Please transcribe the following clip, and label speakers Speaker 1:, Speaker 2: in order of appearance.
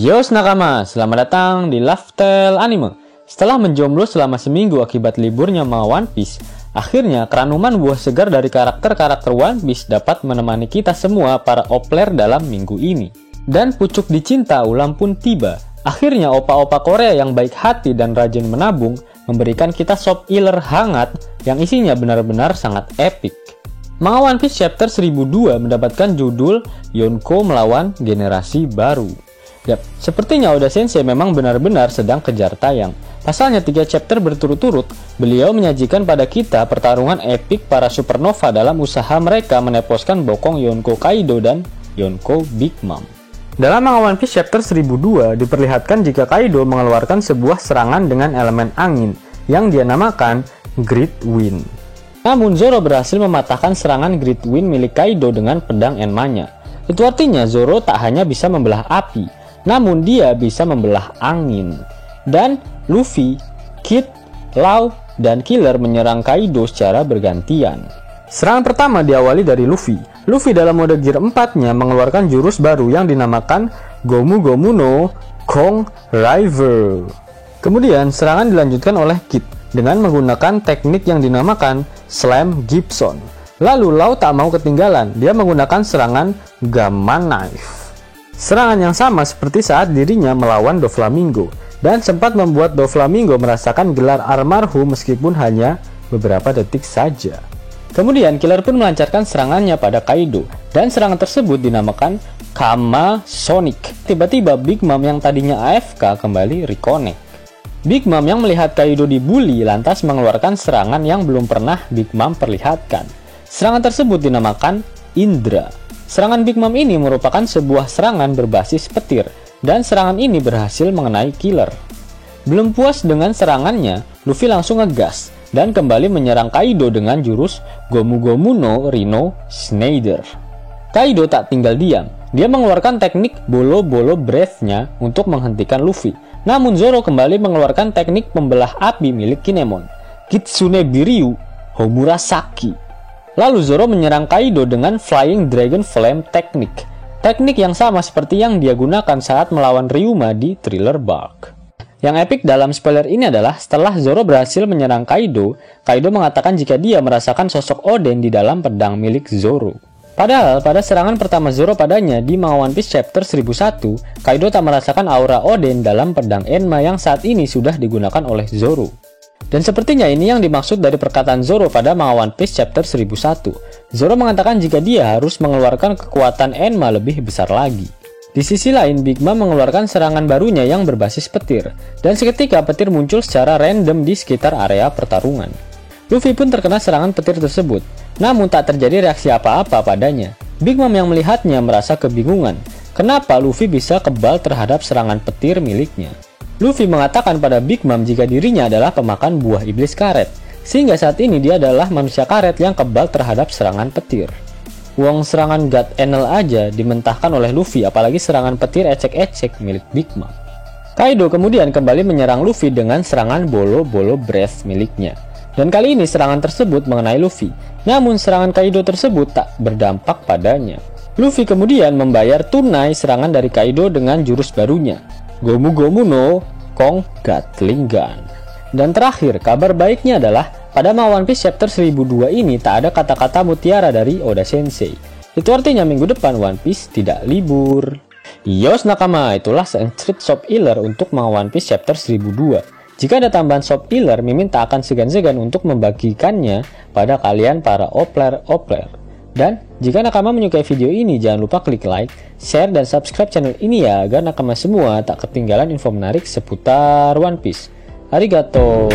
Speaker 1: Yos nakama, selamat datang di Lifestyle Anime. Setelah menjomblo selama seminggu akibat liburnya manga One Piece, akhirnya keranuman buah segar dari karakter-karakter One Piece dapat menemani kita semua para opler dalam minggu ini. Dan pucuk dicinta ulang pun tiba. Akhirnya opa-opa Korea yang baik hati dan rajin menabung memberikan kita sop iler hangat yang isinya benar-benar sangat epic. Manga One Piece chapter 1002 mendapatkan judul Yonko melawan generasi baru. Yap, sepertinya Oda Sensei memang benar-benar sedang kejar tayang. Pasalnya 3 chapter berturut-turut, beliau menyajikan pada kita pertarungan epik para supernova dalam usaha mereka meneposkan bokong Yonko Kaido dan Yonko Big Mom. Dalam manga One Piece chapter 1002 diperlihatkan jika Kaido mengeluarkan sebuah serangan dengan elemen angin yang dia namakan Great Wind. Namun Zoro berhasil mematahkan serangan Great Wind milik Kaido dengan pedang Enmanya. Itu artinya Zoro tak hanya bisa membelah api, namun dia bisa membelah angin. Dan Luffy, Kid, Law, dan Killer menyerang Kaido secara bergantian. Serangan pertama diawali dari Luffy. Luffy dalam mode gear 4-nya mengeluarkan jurus baru yang dinamakan Gomu Gomu no Kong River. Kemudian serangan dilanjutkan oleh Kid dengan menggunakan teknik yang dinamakan Slam Gibson. Lalu Law tak mau ketinggalan, dia menggunakan serangan Gamma Knife. Serangan yang sama seperti saat dirinya melawan Doflamingo, dan sempat membuat Doflamingo merasakan gelar almarhum meskipun hanya beberapa detik saja. Kemudian Killer pun melancarkan serangannya pada Kaido, dan serangan tersebut dinamakan Kama Sonic. Tiba-tiba Big Mom yang tadinya AFK kembali reconnect. Big Mom yang melihat Kaido dibully lantas mengeluarkan serangan yang belum pernah Big Mom perlihatkan. Serangan tersebut dinamakan Indra. Serangan Big Mom ini merupakan sebuah serangan berbasis petir, dan serangan ini berhasil mengenai Killer. Belum puas dengan serangannya, Luffy langsung ngegas dan kembali menyerang Kaido dengan jurus Gomu Gomu no Rhino Schneider. Kaido tak tinggal diam, dia mengeluarkan teknik Bolo-Bolo Breath-nya untuk menghentikan Luffy. Namun Zoro kembali mengeluarkan teknik pembelah api milik Kinemon, Kitsune Biryu Homurasaki. Lalu Zoro menyerang Kaido dengan Flying Dragon Flame Teknik. Teknik yang sama seperti yang dia gunakan saat melawan Ryuma di Thriller Bark. Yang epic dalam spoiler ini adalah setelah Zoro berhasil menyerang Kaido, Kaido mengatakan jika dia merasakan sosok Oden di dalam pedang milik Zoro. Padahal pada serangan pertama Zoro padanya di manga One Piece chapter 1001, Kaido tak merasakan aura Oden dalam pedang Enma yang saat ini sudah digunakan oleh Zoro. Dan sepertinya ini yang dimaksud dari perkataan Zoro pada manga One Piece chapter 1001. Zoro mengatakan jika dia harus mengeluarkan kekuatan Enma lebih besar lagi. Di sisi lain, Big Mom mengeluarkan serangan barunya yang berbasis petir, dan seketika petir muncul secara random di sekitar area pertarungan. Luffy pun terkena serangan petir tersebut, namun tak terjadi reaksi apa-apa padanya. Big Mom yang melihatnya merasa kebingungan, kenapa Luffy bisa kebal terhadap serangan petir miliknya. Luffy mengatakan pada Big Mom jika dirinya adalah pemakan buah iblis karet, sehingga saat ini dia adalah manusia karet yang kebal terhadap serangan petir. Wong serangan God Enel aja dimentahkan oleh Luffy, apalagi serangan petir ecek-ecek milik Big Mom. Kaido kemudian kembali menyerang Luffy dengan serangan Bolo-Bolo Breath miliknya. Dan kali ini serangan tersebut mengenai Luffy, namun serangan Kaido tersebut tak berdampak padanya. Luffy kemudian membayar tunai serangan dari Kaido dengan jurus barunya, Gomu Gomu no Kong Gatling Gun. Dan terakhir, kabar baiknya adalah pada manga One Piece chapter 1002 ini tak ada kata-kata mutiara dari Oda Sensei. Itu artinya minggu depan One Piece tidak libur. Yos nakama, itulah Street Shop Healer untuk manga One Piece chapter 1002. Jika ada tambahan Shop Healer, Mimin tak akan segan-segan untuk membagikannya pada kalian para opler-opler. Dan jika nakama menyukai video ini, jangan lupa klik like, share, dan subscribe channel ini ya, agar nakama semua tak ketinggalan info menarik seputar One Piece. Arigato.